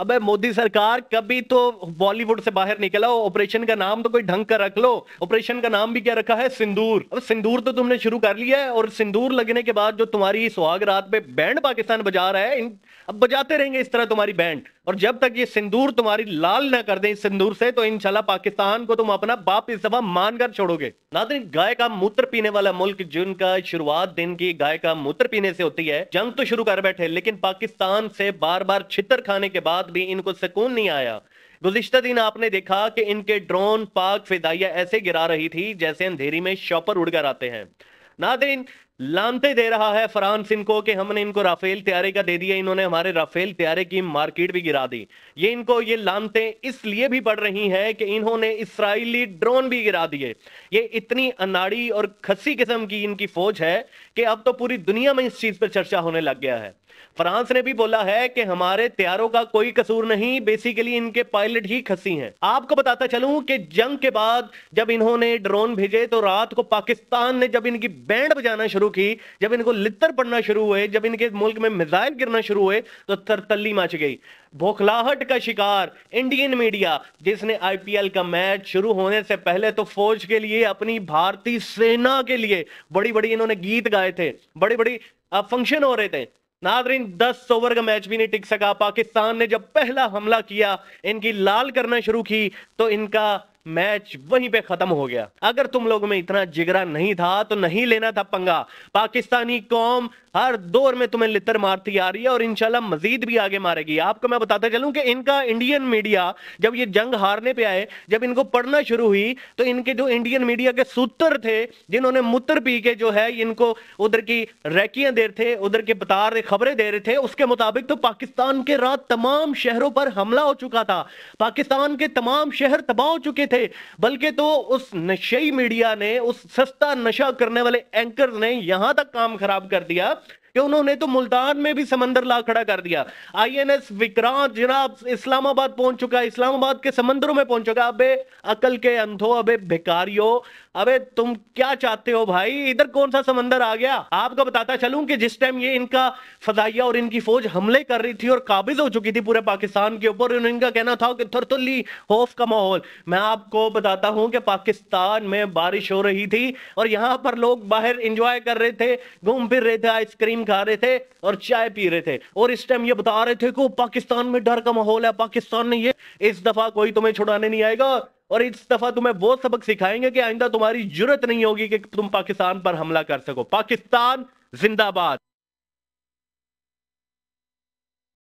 अबे मोदी सरकार कभी तो बॉलीवुड से बाहर निकला हो। ऑपरेशन का नाम तो कोई ढंग का रख लो। ऑपरेशन का नाम भी क्या रखा है? सिंदूर। अब सिंदूर तो तुमने शुरू कर लिया है, और सिंदूर लगने के बाद जो तुम्हारी सुहाग रात पे बैंड पाकिस्तान बजा रहा है, अब बजाते रहेंगे इस तरह तुम्हारी बैंड। और जब तक ये सिंदूर तुम्हारी लाल ना कर दे इस सिंदूर से, तो इंशाल्लाह पाकिस्तान को तुम अपना बाप इस दफा मानकर छोड़ोगे। नाज़रीन, गाय का मूत्र पीने वाला मुल्क जिनका शुरुआत दिन की गाय का मूत्र पीने से होती है, जंग तो शुरू कर बैठे, लेकिन पाकिस्तान से बार बार छितर खाने के बाद भी इनको सुकून नहीं आया। गुज़िश्ता दिन आपने देखा कि इनके ड्रोन पाक फिदाइया ऐसे गिरा रही थी जैसे अंधेरी में शॉपर उड़कर आते हैं। नादरीन, लानते दे रहा है फ्रांस इनको कि हमने इनको राफेल तैयारे का दे दिया, इन्होंने हमारे राफेल तैयारे की मार्केट भी गिरा दी। ये इनको ये लानते इसलिए भी पड़ रही हैं कि इन्होंने इसराइली ड्रोन भी गिरा दिए। ये इतनी अनाड़ी और खस्सी किस्म की इनकी फौज है कि अब तो पूरी दुनिया में इस चीज पर चर्चा होने लग गया है। फ्रांस ने भी बोला है कि हमारे तैयारों का कोई कसूर नहीं, बेसिकली इनके पायलट ही खस्सी हैं। आपको बताता चलूं कि जंग के बाद जब इन्होंने ड्रोन भेजे तो रात को पाकिस्तान ने जब इनकी बैंड बजाना शुरू की, जब इनको लित्तर पड़ना शुरू हुए, जब इनके मुल्क में मिसाइल गिरना शुरू हुए, तो तरतल्ली मच गई। बौखलाहट का शिकार इंडियन मीडिया, जिसने आईपीएल का मैच शुरू होने से पहले तो फौज के लिए, अपनी भारतीय सेना के लिए बड़ी बड़ी इन्होंने गीत गाए थे, बड़ी बड़ी फंक्शन हो रहे थे। नादरीन, 10 ओवर का मैच भी नहीं टिक सका। पाकिस्तान ने जब पहला हमला किया, इनकी लाल करना शुरू की, तो इनका मैच वहीं पे खत्म हो गया। अगर तुम लोगों में इतना जिगरा नहीं था तो नहीं लेना था पंगा। पाकिस्तानी कौम हर दौर में तुम्हें लितर मारती आ रही है और इंशाल्लाह मजीद भी आगे मारेगी। आपको मैं बताता चलूं कि इनका इंडियन मीडिया जब ये जंग हारने पे आए, जब इनको पढ़ना शुरू हुई, तो इनके जो इंडियन मीडिया के सूत्र थे, जिन्होंने मूत्र पी के जो है इनको उधर की रैकियां दे रहे थे, उधर के बता खबरें दे रहे थे, उसके मुताबिक तो पाकिस्तान के रात तमाम शहरों पर हमला हो चुका था। पाकिस्तान के तमाम शहर तबाह हो चुके थे। बल्कि तो उस नशेई मीडिया ने, उस सस्ता नशा करने वाले एंकर ने यहां तक काम खराब कर दिया कि उन्होंने तो मुल्तान में भी समंदर ला खड़ा कर दिया। आईएनएस विक्रांत जनाब इस्लामाबाद पहुंच चुका है, इस्लामाबाद के समंदरों में पहुंच चुका। अबे अकल के अंधो, अबे भिखारियों, अबे तुम क्या चाहते हो भाई? इधर कौन सा समंदर आ गया? आपको बताता चलूं कि जिस टाइम ये इनका फदाइया और इनकी फौज हमले कर रही थी और काबिज हो चुकी थी पूरे पाकिस्तान के ऊपर, इनका कहना था कि थरथली खौफ का माहौल। मैं आपको बताता हूं कि पाकिस्तान में बारिश हो रही थी और यहां पर लोग बाहर एंजॉय कर रहे थे, घूम फिर रहे थे, आइसक्रीम खा रहे थे और चाय पी रहे थे, और इस टाइम ये बता रहे थे कि पाकिस्तान में डर का माहौल है, पाकिस्तान ने ये, इस दफा कोई तुम्हें छुड़ाने नहीं आएगा और इस दफा तुम्हें वो सबक सिखाएंगे कि आइंदा तुम्हारी जरूरत नहीं होगी कि तुम पाकिस्तान पर हमला कर सको। पाकिस्तान जिंदाबाद।